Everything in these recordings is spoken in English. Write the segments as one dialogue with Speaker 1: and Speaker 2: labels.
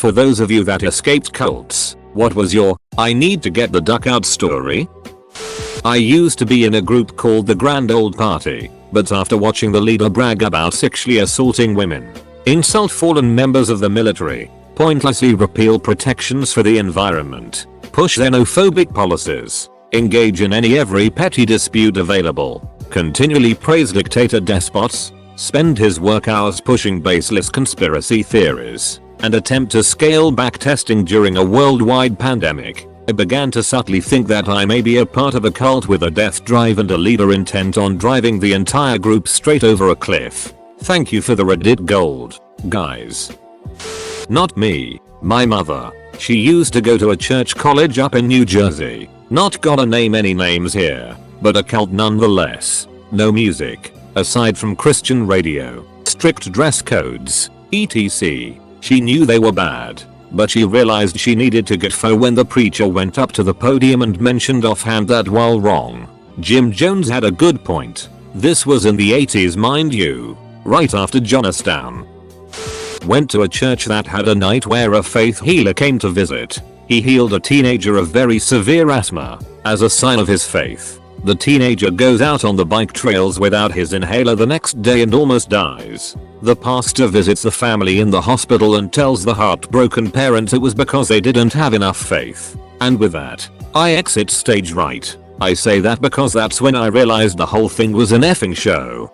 Speaker 1: For those of you that escaped cults, what was your "I need to get the duck out" story? I used to be in a group called the Grand Old Party, but after watching the leader brag about sexually assaulting women, insult fallen members of the military, pointlessly repeal protections for the environment, push xenophobic policies, engage in every petty dispute available, continually praise dictator despots, spend his work hours pushing baseless conspiracy theories, and attempt to scale back testing during a worldwide pandemic, I began to subtly think that I may be a part of a cult with a death drive and a leader intent on driving the entire group straight over a cliff. Thank you for the Reddit gold, guys. Not me, my mother. She used to go to a church college up in New Jersey. Not gonna name any names here, but a cult nonetheless. No music, aside from Christian radio, strict dress codes, etc. She knew they were bad, but she realized she needed to get fo when the preacher went up to the podium and mentioned offhand that while wrong, Jim Jones had a good point. This was in the 80s, mind you, right after Johnstown. Went to a church that had a night where a faith healer came to visit. He healed a teenager of very severe asthma. As a sign of his faith, the teenager goes out on the bike trails without his inhaler the next day and almost dies. The pastor visits the family in the hospital and tells the heartbroken parents it was because they didn't have enough faith. And with that, I exit stage right. I say that because that's when I realized the whole thing was an effing show.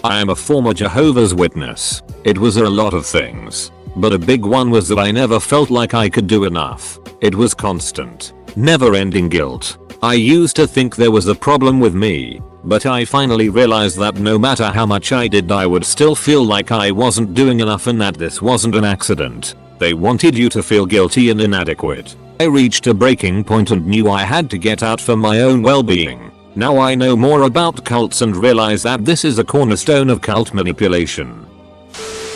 Speaker 1: I am a former Jehovah's Witness. It was a lot of things, but a big one was that I never felt like I could do enough. It was constant, never-ending guilt. I used to think there was a problem with me, but I finally realized that no matter how much I did, I would still feel like I wasn't doing enough and that this wasn't an accident. They wanted you to feel guilty and inadequate. I reached a breaking point and knew I had to get out for my own well-being. Now I know more about cults and realize that this is a cornerstone of cult manipulation.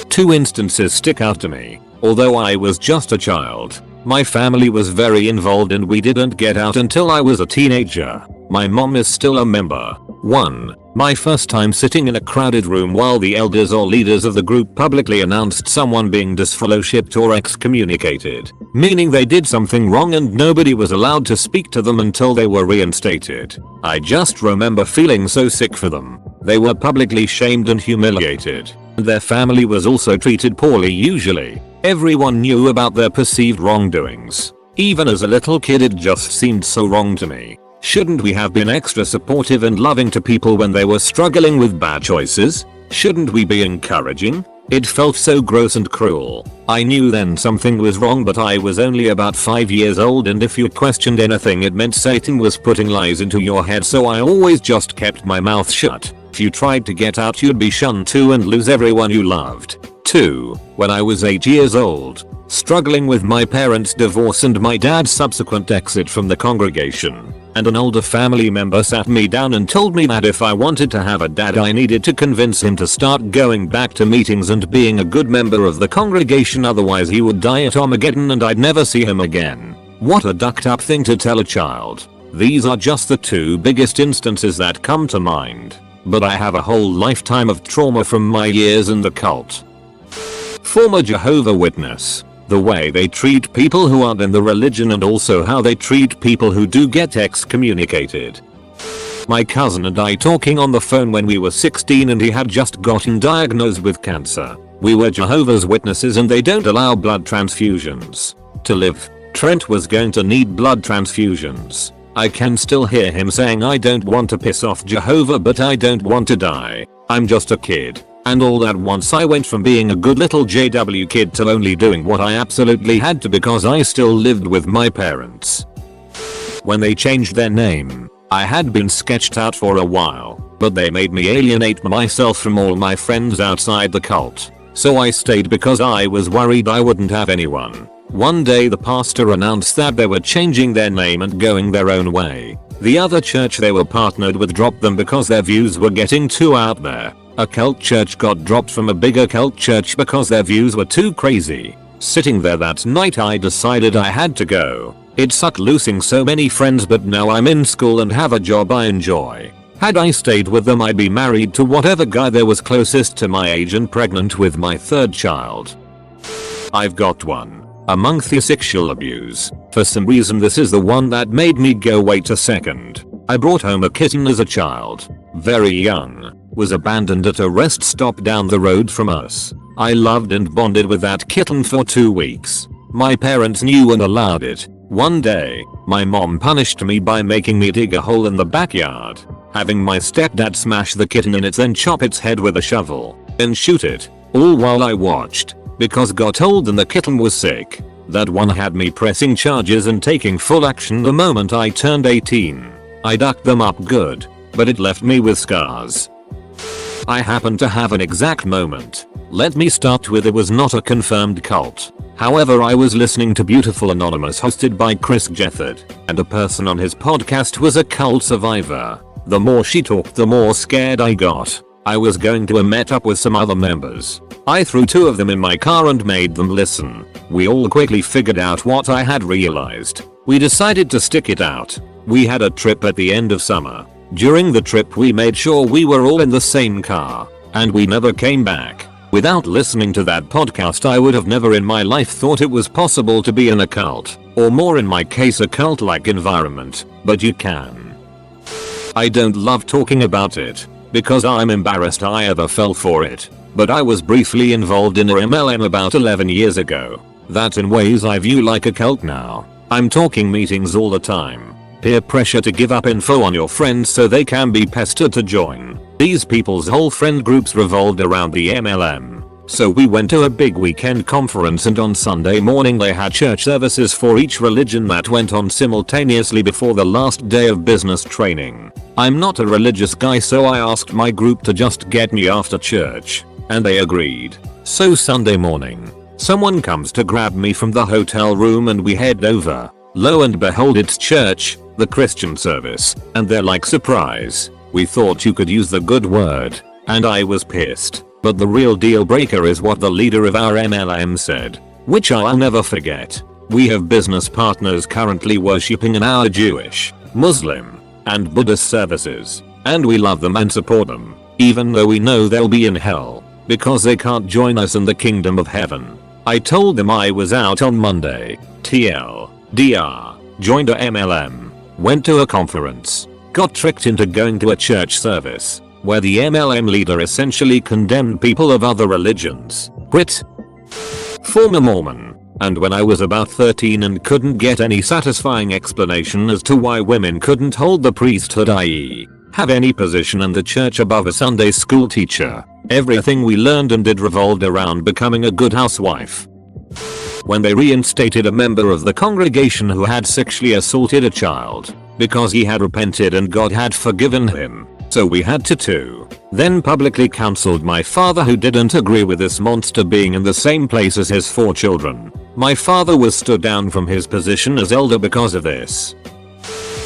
Speaker 1: Two instances stick out to me. Although I was just a child, my family was very involved and we didn't get out until I was a teenager. My mom is still a member. 1. My first time sitting in a crowded room while the elders or leaders of the group publicly announced someone being disfellowshipped or excommunicated, meaning they did something wrong and nobody was allowed to speak to them until they were reinstated. I just remember feeling so sick for them. They were publicly shamed and humiliated. Their family was also treated poorly usually. Everyone knew about their perceived wrongdoings. Even as a little kid it just seemed so wrong to me. Shouldn't we have been extra supportive and loving to people when they were struggling with bad choices? Shouldn't we be encouraging? It felt so gross and cruel. I knew then something was wrong, but I was only about 5 years old, and if you questioned anything it meant Satan was putting lies into your head, so I always just kept my mouth shut. If you tried to get out you'd be shunned too and lose everyone you loved. 2. When I was 8 years old, struggling with my parents' divorce and my dad's subsequent exit from the congregation, and an older family member sat me down and told me that if I wanted to have a dad I needed to convince him to start going back to meetings and being a good member of the congregation, otherwise he would die at Armageddon and I'd never see him again. What a ducked up thing to tell a child. These are just the two biggest instances that come to mind, but I have a whole lifetime of trauma from my years in the cult. Former Jehovah's Witness. The way they treat people who aren't in the religion and also how they treat people who do get excommunicated. My cousin and I talking on the phone when we were 16 and he had just gotten diagnosed with cancer. We were Jehovah's Witnesses and they don't allow blood transfusions. To live, Trent was going to need blood transfusions. I can still hear him saying, "I don't want to piss off Jehovah, but I don't want to die. I'm just a kid." And all at once I went from being a good little JW kid to only doing what I absolutely had to because I still lived with my parents. When they changed their name, I had been sketched out for a while, but they made me alienate myself from all my friends outside the cult. So I stayed because I was worried I wouldn't have anyone. One day the pastor announced that they were changing their name and going their own way. The other church they were partnered with dropped them because their views were getting too out there. A cult church got dropped from a bigger cult church because their views were too crazy. Sitting there that night I decided I had to go. It sucked losing so many friends, but now I'm in school and have a job I enjoy. Had I stayed with them I'd be married to whatever guy there was closest to my age and pregnant with my third child. I've got one. Among the sexual abuse, for some reason this is the one that made me go wait a second. I brought home a kitten as a child. Very young. Was abandoned at a rest stop down the road from us. I loved and bonded with that kitten for 2 weeks. My parents knew and allowed it. One day, my mom punished me by making me dig a hole in the backyard, having my stepdad smash the kitten in it, then chop its head with a shovel, and shoot it, all while I watched, because got old and the kitten was sick. That one had me pressing charges and taking full action the moment I turned 18. I ducked them up good, but it left me with scars. I happen to have an exact moment. Let me start with, it was not a confirmed cult. However, I was listening to Beautiful Anonymous hosted by Chris Gethard, and a person on his podcast was a cult survivor. The more she talked, the more scared I got. I was going to meet up with some other members. I threw 2 of them in my car and made them listen. We all quickly figured out what I had realized. We decided to stick it out. We had a trip at the end of summer. During the trip we made sure we were all in the same car, and we never came back. Without listening to that podcast, I would have never in my life thought it was possible to be in a cult, or more in my case a cult-like environment, but you can. I don't love talking about it, because I'm embarrassed I ever fell for it, but I was briefly involved in a MLM about 11 years ago. That in ways I view like a cult now. I'm talking meetings all the time. Peer pressure to give up info on your friends so they can be pestered to join. These people's whole friend groups revolved around the MLM. So we went to a big weekend conference, and on Sunday morning they had church services for each religion that went on simultaneously before the last day of business training. I'm not a religious guy, so I asked my group to just get me after church, and they agreed. So Sunday morning, someone comes to grab me from the hotel room and we head over. Lo and behold, it's church, the Christian service, and they're like, surprise, we thought you could use the good word. And I was pissed. But the real deal breaker is what the leader of our MLM said, which I'll never forget. We have business partners currently worshipping in our Jewish, Muslim, and Buddhist services, and we love them and support them, even though we know they'll be in hell, because they can't join us in the kingdom of heaven. I told them I was out on Monday, TLDR, joined a MLM, went to a conference, got tricked into going to a church service, where the MLM leader essentially condemned people of other religions. Quit. Former Mormon. And when I was about 13 and couldn't get any satisfying explanation as to why women couldn't hold the priesthood, i.e. have any position in the church above a Sunday school teacher, everything we learned and did revolved around becoming a good housewife. When they reinstated a member of the congregation who had sexually assaulted a child, because he had repented and God had forgiven him, so we had to then publicly counseled my father, who didn't agree with this monster being in the same place as his 4 children. My father was stood down from his position as elder because of this.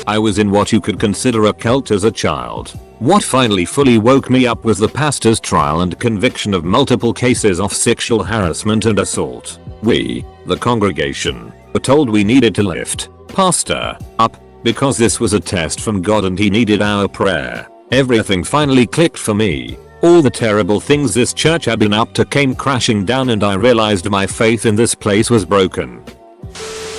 Speaker 1: I was in what you could consider a cult as a child. What finally fully woke me up was the pastor's trial and conviction of multiple cases of sexual harassment and assault. We, the congregation, were told we needed to lift pastor up because this was a test from God and he needed our prayer. Everything finally clicked for me. All the terrible things this church had been up to came crashing down, and I realized my faith in this place was broken.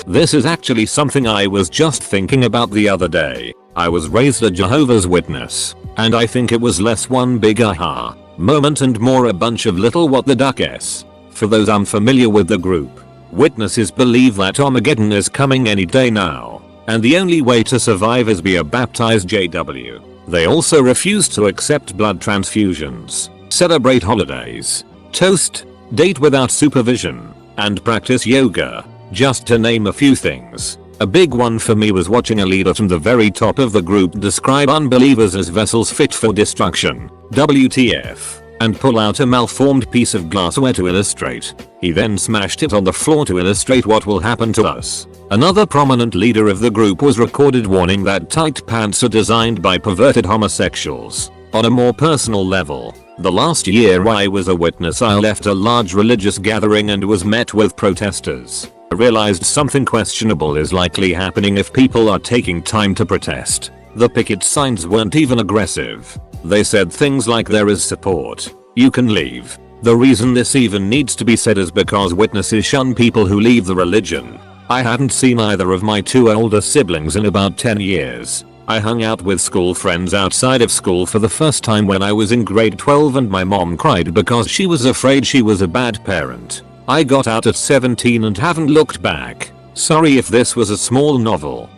Speaker 1: This is actually something I was just thinking about the other day. I was raised a Jehovah's Witness, and I think it was less one big aha moment and more a bunch of little what the duck-s. For those unfamiliar with the group, witnesses believe that Armageddon is coming any day now, and the only way to survive is be a baptized JW. They also refuse to accept blood transfusions, celebrate holidays, toast, date without supervision, and practice yoga, just to name a few things. A big one for me was watching a leader from the very top of the group describe unbelievers as vessels fit for destruction, WTF, and pull out a malformed piece of glassware to illustrate. He then smashed it on the floor to illustrate what will happen to us. Another prominent leader of the group was recorded warning that tight pants are designed by perverted homosexuals. On a more personal level, the last year I was a witness, I left a large religious gathering and was met with protesters. I realized something questionable is likely happening if people are taking time to protest. The picket signs weren't even aggressive. They said things like, there is support, you can leave, The reason this even needs to be said is because witnesses shun people who leave the religion. I hadn't seen either of my 2 older siblings in about 10 years. I hung out with school friends outside of school for the first time when I was in grade 12 and my mom cried because she was afraid she was a bad parent. I got out at 17 and haven't looked back. Sorry if this was a small novel.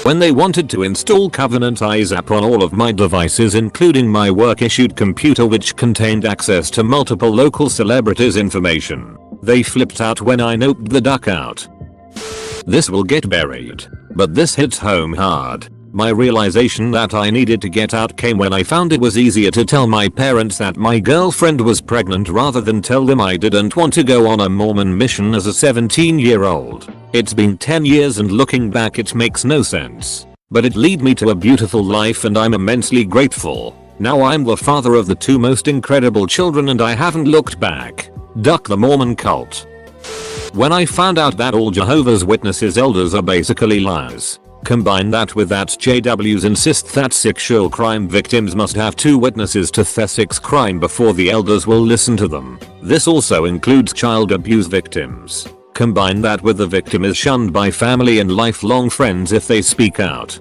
Speaker 1: When they wanted to install Covenant Eyes app on all of my devices including my work issued computer which contained access to multiple local celebrities information, they flipped out when I noped the duck out. This will get buried, but this hits home hard. My realization that I needed to get out came when I found it was easier to tell my parents that my girlfriend was pregnant rather than tell them I didn't want to go on a Mormon mission as a 17-year-old. It's been 10 years and looking back it makes no sense. But it led me to a beautiful life and I'm immensely grateful. Now I'm the father of the 2 most incredible children and I haven't looked back. Duck the Mormon cult. When I found out that all Jehovah's Witnesses elders are basically liars. Combine that with that JWs insist that sexual crime victims must have 2 witnesses to sex crime before the elders will listen to them. This also includes child abuse victims. Combine that with the victim is shunned by family and lifelong friends if they speak out.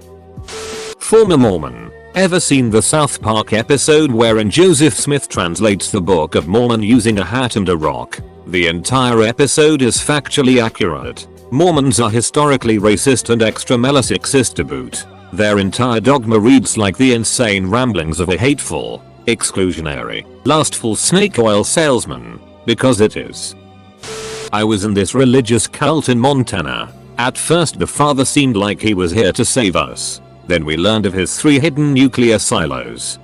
Speaker 1: Former Mormon. Ever seen the South Park episode wherein Joseph Smith translates the Book of Mormon using a hat and a rock? The entire episode is factually accurate. Mormons are historically racist and extremely sexist to boot. Their entire dogma reads like the insane ramblings of a hateful, exclusionary, lustful snake oil salesman. Because it is. I was in this religious cult in Montana. At first the father seemed like he was here to save us. Then we learned of his 3 hidden nuclear silos.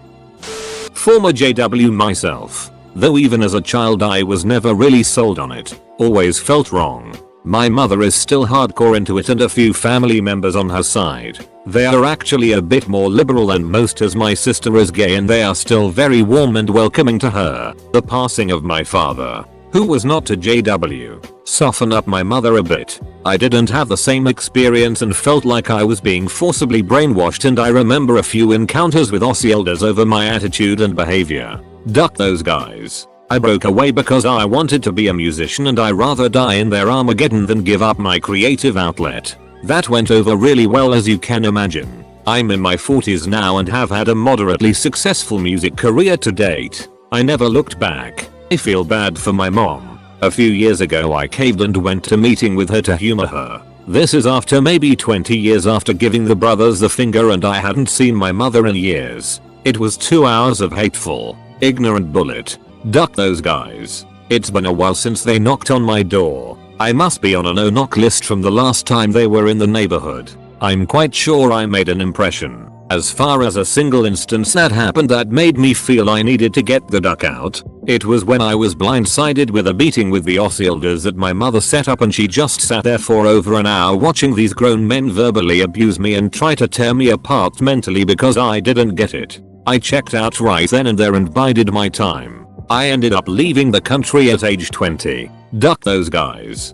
Speaker 1: Former JW myself. Though even as a child I was never really sold on it. Always felt wrong. My mother is still hardcore into it and a few family members on her side. They are actually a bit more liberal than most as my sister is gay and they are still very warm and welcoming to her. The passing of my father, who was not a JW, softened up my mother a bit. I didn't have the same experience and felt like I was being forcibly brainwashed and I remember a few encounters with Aussie elders over my attitude and behavior. Duck those guys. I broke away because I wanted to be a musician and I rather die in their Armageddon than give up my creative outlet. That went over really well as you can imagine. I'm in my 40s now and have had a moderately successful music career to date. I never looked back. I feel bad for my mom. A few years ago I caved and went to meeting with her to humor her. This is after maybe 20 years after giving the brothers the finger and I hadn't seen my mother in years. It was 2 hours of hateful, ignorant bullet. Duck those guys. It's been a while since they knocked on my door. I must be on a no-knock list from the last time they were in the neighborhood. I'm quite sure I made an impression. As far as a single instance that happened that made me feel I needed to get the duck out, it was when I was blindsided with a meeting with the Aussie elders that my mother set up and she just sat there for over an hour watching these grown men verbally abuse me and try to tear me apart mentally because I didn't get it. I checked out right then and there and bided my time. I ended up leaving the country at age 20. Duck those guys.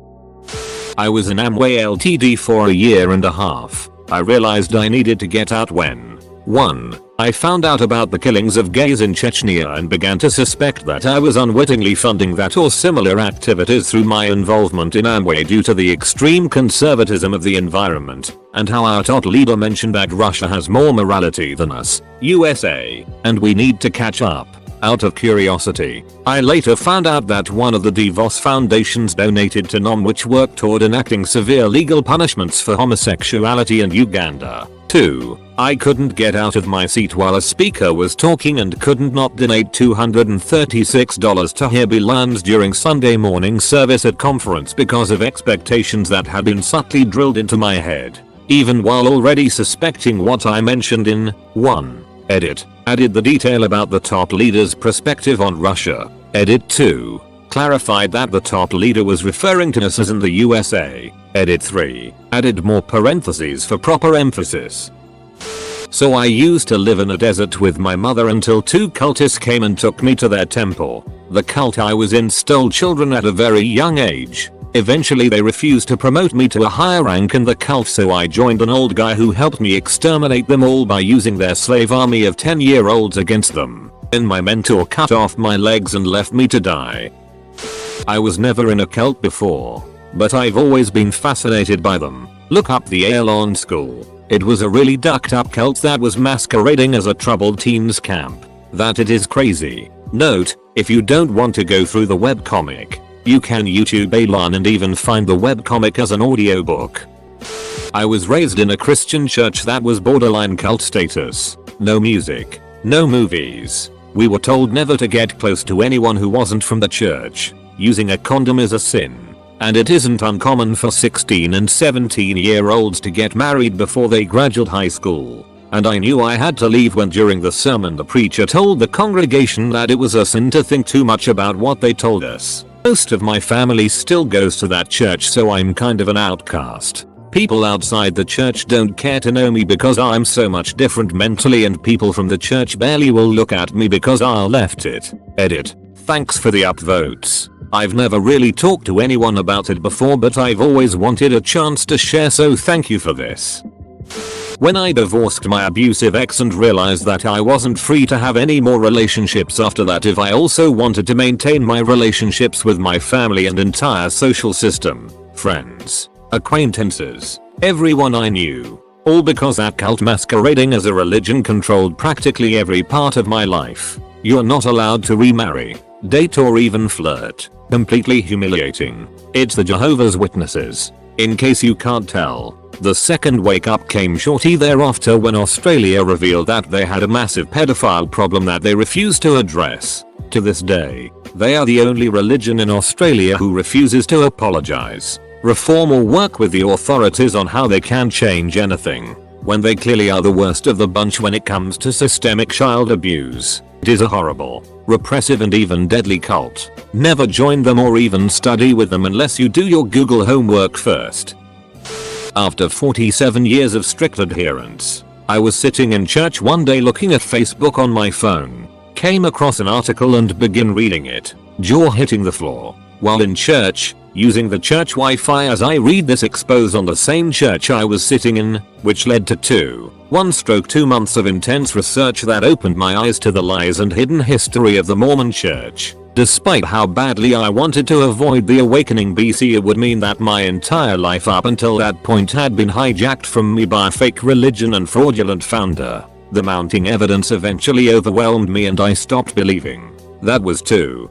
Speaker 1: I was in Amway Ltd for a year and a half. I realized I needed to get out when 1. I found out about the killings of gays in Chechnya and began to suspect that I was unwittingly funding that or similar activities through my involvement in Amway due to the extreme conservatism of the environment, and how our top leader mentioned that Russia has more morality than us, USA, and we need to catch up. Out of curiosity, I later found out that one of the DeVos foundations donated to NOM which worked toward enacting severe legal punishments for homosexuality in Uganda. 2. I couldn't get out of my seat while a speaker was talking and couldn't not donate $236 to hear Bilans during Sunday morning service at conference because of expectations that had been subtly drilled into my head. Even while already suspecting what I mentioned in 1. Edit. Added the detail about the top leader's perspective on Russia. Edit 2. Clarified that the top leader was referring to us as in the USA. Edit 3. Added more parentheses for proper emphasis. So I used to live in a desert with my mother until 2 cultists came and took me to their temple. The cult I was in stole children at a very young age. Eventually they refused to promote me to a higher rank in the cult, so I joined an old guy who helped me exterminate them all by using their slave army of 10-year-olds against them. And my mentor cut off my legs and left me to die. I was never in a cult before, but I've always been fascinated by them. Look up the Alon School. It was a really ducked up cult that was masquerading as a troubled teens camp. That it is crazy. Note, if you don't want to go through the webcomic, you can YouTube Alon and even find the webcomic as an audiobook. I was raised in a Christian church that was borderline cult status. No music, no movies. We were told never to get close to anyone who wasn't from the church. Using a condom is a sin. And it isn't uncommon for 16 and 17-year-olds to get married before they graduate high school. And I knew I had to leave when during the sermon the preacher told the congregation that it was a sin to think too much about what they told us. Most of my family still goes to that church, so I'm kind of an outcast. People outside the church don't care to know me because I'm so much different mentally, and people from the church barely will look at me because I left it. Edit. Thanks for the upvotes. I've never really talked to anyone about it before, but I've always wanted a chance to share, so thank you for this. When I divorced my abusive ex and realized that I wasn't free to have any more relationships after that if I also wanted to maintain my relationships with my family and entire social system, friends, acquaintances, everyone I knew, all because that cult masquerading as a religion controlled practically every part of my life. You're not allowed to remarry, date or even flirt. Completely humiliating. It's the Jehovah's Witnesses. In case you can't tell, the second wake up came shortly thereafter when Australia revealed that they had a massive pedophile problem that they refused to address. To this day, they are the only religion in Australia who refuses to apologize, reform or work with the authorities on how they can change anything, when they clearly are the worst of the bunch when it comes to systemic child abuse. It is a horrible, repressive and even deadly cult. Never join them or even study with them unless you do your Google homework first. After 47 years of strict adherence, I was sitting in church one day looking at Facebook on my phone, came across an article and began reading it, jaw hitting the floor. While in church, using the church Wi-Fi as I read this expose on the same church I was sitting in, which led to 2 months of intense research that opened my eyes to the lies and hidden history of the Mormon Church. Despite how badly I wanted to avoid the awakening BC, it would mean that my entire life up until that point had been hijacked from me by a fake religion and fraudulent founder. The mounting evidence eventually overwhelmed me and I stopped believing. That was 2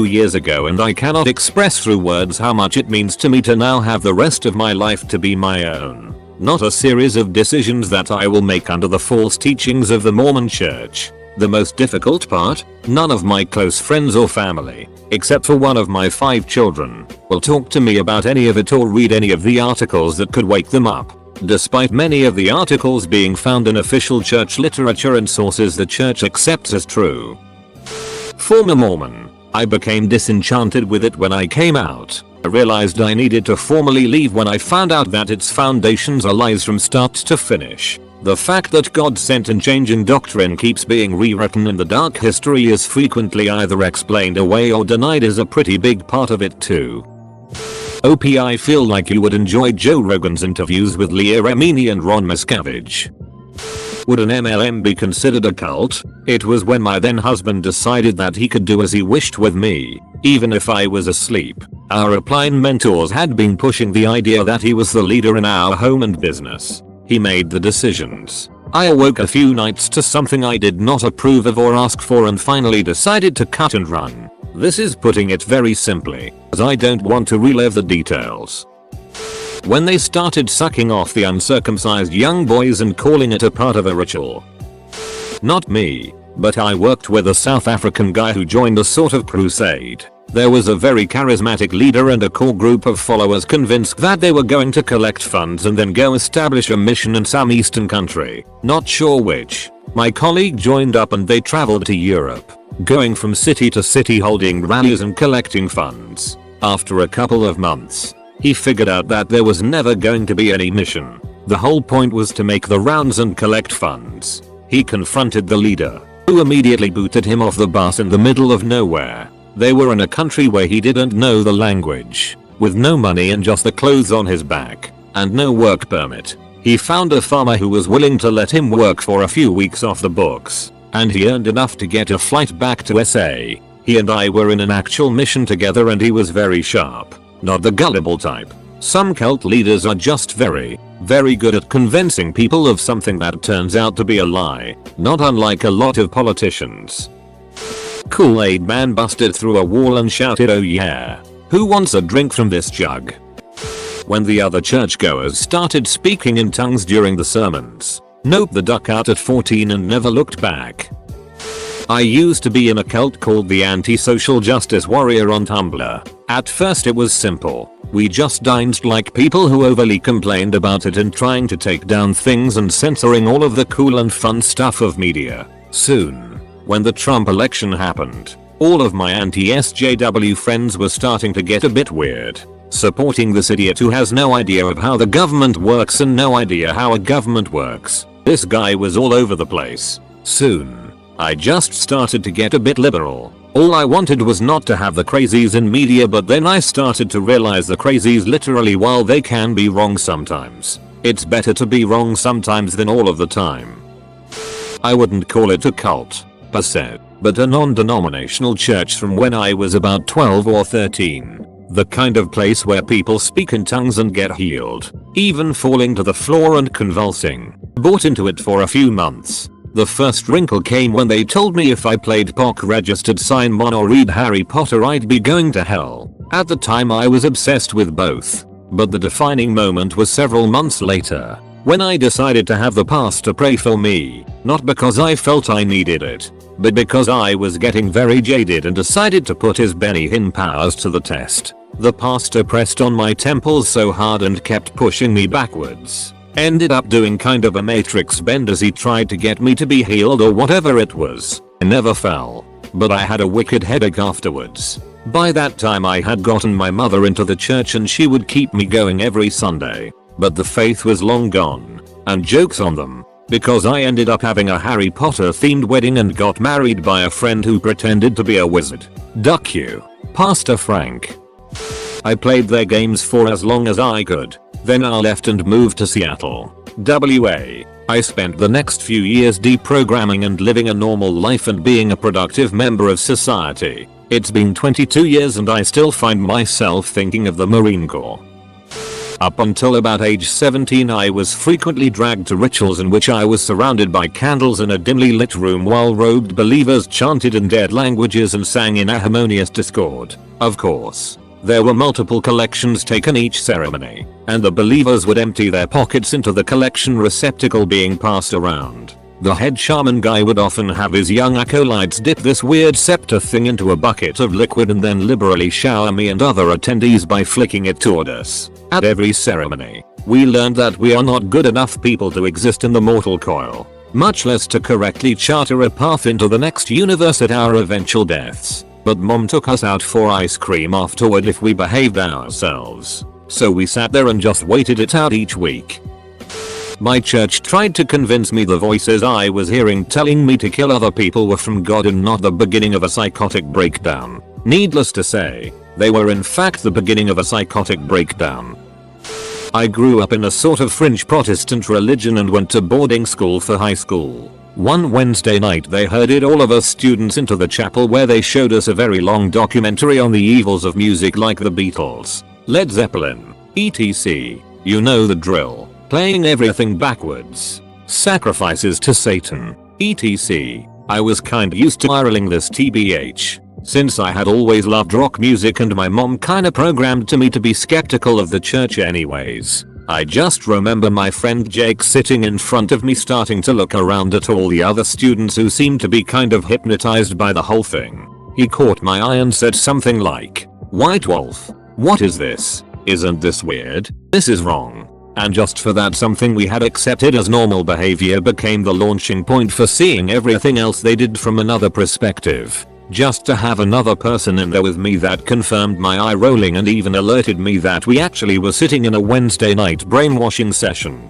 Speaker 1: years ago, and I cannot express through words how much it means to me to now have the rest of my life to be my own. Not a series of decisions that I will make under the false teachings of the Mormon Church. The most difficult part? None of my close friends or family, except for one of my 5 children, will talk to me about any of it or read any of the articles that could wake them up. Despite many of the articles being found in official church literature and sources the church accepts as true. Former Mormon, I became disenchanted with it when I came out. I realized I needed to formally leave when I found out that its foundations are lies from start to finish. The fact that God sent and changing doctrine keeps being rewritten in the dark history is frequently either explained away or denied is a pretty big part of it too. OP, I feel like you would enjoy Joe Rogan's interviews with Leah Remini and Ron Miscavige. Would an MLM be considered a cult? It was when my then husband decided that he could do as he wished with me, even if I was asleep. Our upline mentors had been pushing the idea that he was the leader in our home and business. He made the decisions. I awoke a few nights to something I did not approve of or ask for and finally decided to cut and run. This is putting it very simply, as I don't want to relive the details. When they started sucking off the uncircumcised young boys and calling it a part of a ritual. Not me, but I worked with a South African guy who joined a sort of crusade. There was a very charismatic leader and a core group of followers convinced that they were going to collect funds and then go establish a mission in some eastern country, not sure which. My colleague joined up and they traveled to Europe, going from city to city holding rallies and collecting funds. After a couple of months, he figured out that there was never going to be any mission. The whole point was to make the rounds and collect funds. He confronted the leader, who immediately booted him off the bus in the middle of nowhere. They were in a country where he didn't know the language, with no money and just the clothes on his back, and no work permit. He found a farmer who was willing to let him work for a few weeks off the books, and he earned enough to get a flight back to SA. He and I were in an actual mission together and he was very sharp, not the gullible type. Some cult leaders are just very good at convincing people of something that turns out to be a lie, not unlike a lot of politicians. Kool-Aid man busted through a wall and shouted, "Oh yeah. Who wants a drink from this jug?" When the other churchgoers started speaking in tongues during the sermons. Nope, the duck out at 14 and never looked back. I used to be in a cult called the Anti-Social Justice Warrior on Tumblr. At first it was simple. We just danced like people who overly complained about it and trying to take down things and censoring all of the cool and fun stuff of media. Soon, when the Trump election happened, all of my anti-SJW friends were starting to get a bit weird. Supporting this idiot who has no idea of how the government works and no idea how a government works. This guy was all over the place. Soon, I just started to get a bit liberal. All I wanted was not to have the crazies in media, but then I started to realize the crazies literally, while they can be wrong sometimes, it's better to be wrong sometimes than all of the time. I wouldn't call it a cult, per se, but a non-denominational church from when I was about 12 or 13. The kind of place where people speak in tongues and get healed, even falling to the floor and convulsing. Bought into it for a few months. The first wrinkle came when they told me if I played POC registered sign mon or read Harry Potter I'd be going to hell. At the time I was obsessed with both. But the defining moment was several months later, when I decided to have the pastor pray for me, not because I felt I needed it, but because I was getting very jaded and decided to put his Benny Hinn powers to the test. The pastor pressed on my temples so hard and kept pushing me backwards. Ended up doing kind of a matrix bend as he tried to get me to be healed or whatever it was. I never fell, but I had a wicked headache afterwards. By that time I had gotten my mother into the church and she would keep me going every Sunday. But the faith was long gone. And jokes on them, because I ended up having a Harry Potter themed wedding and got married by a friend who pretended to be a wizard. Duck you, Pastor Frank. I played their games for as long as I could. Then I left and moved to Seattle, WA. I spent the next few years deprogramming and living a normal life and being a productive member of society. It's been 22 years and I still find myself thinking of the Marine Corps. Up until about age 17 I was frequently dragged to rituals in which I was surrounded by candles in a dimly lit room while robed believers chanted in dead languages and sang in a harmonious discord. Of course, there were multiple collections taken each ceremony, and the believers would empty their pockets into the collection receptacle being passed around. The head shaman guy would often have his young acolytes dip this weird scepter thing into a bucket of liquid and then liberally shower me and other attendees by flicking it toward us. At every ceremony, we learned that we are not good enough people to exist in the mortal coil, much less to correctly charter a path into the next universe at our eventual deaths. But mom took us out for ice cream afterward if we behaved ourselves. So we sat there and just waited it out each week. My church tried to convince me the voices I was hearing telling me to kill other people were from God and not the beginning of a psychotic breakdown. Needless to say, they were in fact the beginning of a psychotic breakdown. I grew up in a sort of fringe Protestant religion and went to boarding school for high school. One Wednesday night they herded all of us students into the chapel where they showed us a very long documentary on the evils of music like the Beatles, Led Zeppelin, etc. You know the drill. Playing everything backwards. Sacrifices to Satan, etc. I was kinda used to spiraling this tbh, since I had always loved rock music and my mom kinda programmed to me to be skeptical of the church anyways. I just remember my friend Jake sitting in front of me starting to look around at all the other students who seemed to be kind of hypnotized by the whole thing. He caught my eye and said something like, "White Wolf, what is this? Isn't this weird? This is wrong." And just for that something we had accepted as normal behavior became the launching point for seeing everything else they did from another perspective. Just to have another person in there with me that confirmed my eye rolling and even alerted me that we actually were sitting in a Wednesday night brainwashing session.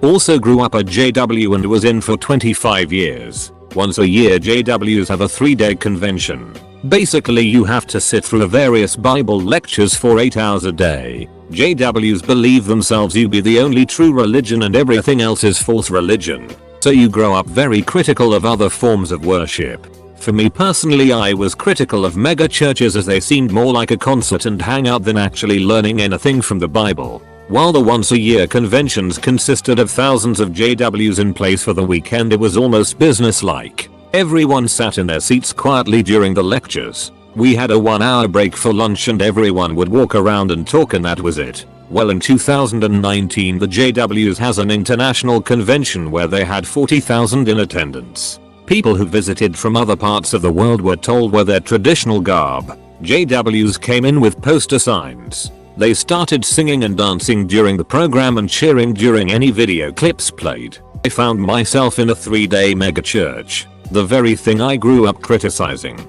Speaker 1: Also grew up a JW and was in for 25 years. Once a year JWs have a 3-day convention. Basically you have to sit through various Bible lectures for 8 hours a day. JWs believe themselves to be the only true religion and everything else is false religion. So you grow up very critical of other forms of worship. For me personally, I was critical of mega churches as they seemed more like a concert and hangout than actually learning anything from the Bible. While the once a year conventions consisted of thousands of JWs in place for the weekend, it was almost business-like. Everyone sat in their seats quietly during the lectures. We had a 1-hour break for lunch and everyone would walk around and talk, and that was it. Well, in 2019 the JWs has an international convention where they had 40,000 in attendance. People who visited from other parts of the world were told wear their traditional garb. JWs came in with poster signs. They started singing and dancing during the program and cheering during any video clips played. I found myself in a 3-day mega church, the very thing I grew up criticizing.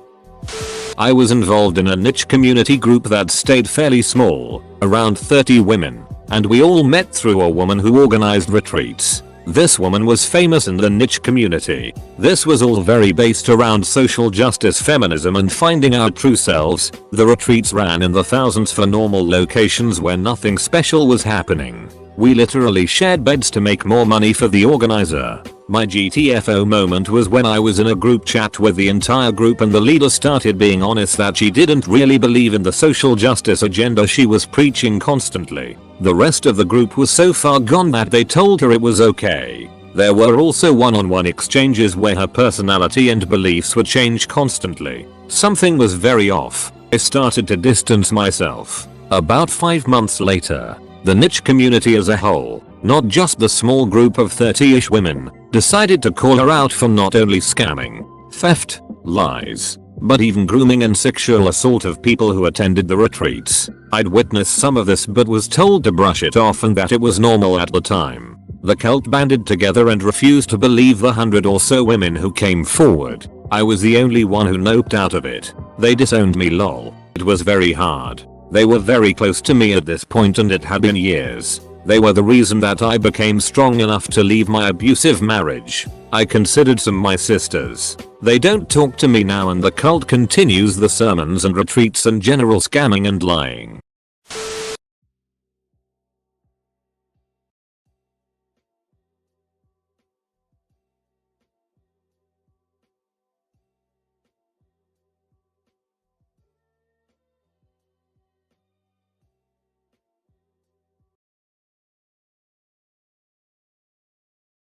Speaker 1: I was involved in a niche community group that stayed fairly small, around 30 women, and we all met through a woman who organized retreats. This woman was famous in the niche community. This was all very based around social justice, feminism, and finding our true selves. The retreats ran in the thousands for normal locations where nothing special was happening. We literally shared beds to make more money for the organizer. My GTFO moment was when I was in a group chat with the entire group and the leader started being honest that she didn't really believe in the social justice agenda she was preaching constantly. The rest of the group was so far gone that they told her it was okay. There were also one-on-one exchanges where her personality and beliefs would change constantly. Something was very off. I started to distance myself. About 5 months later, the niche community as a whole, not just the small group of 30-ish women, decided to call her out for not only scamming, theft, lies, but even grooming and sexual assault of people who attended the retreats. I'd witnessed some of this but was told to brush it off and that it was normal at the time. The cult banded together and refused to believe the 100 or so women who came forward. I was the only one who noped out of it. They disowned me, lol. It was very hard. They were very close to me at this point and it had been years. They were the reason that I became strong enough to leave my abusive marriage. I considered some my sisters. They don't talk to me now and the cult continues the sermons and retreats and general scamming and lying.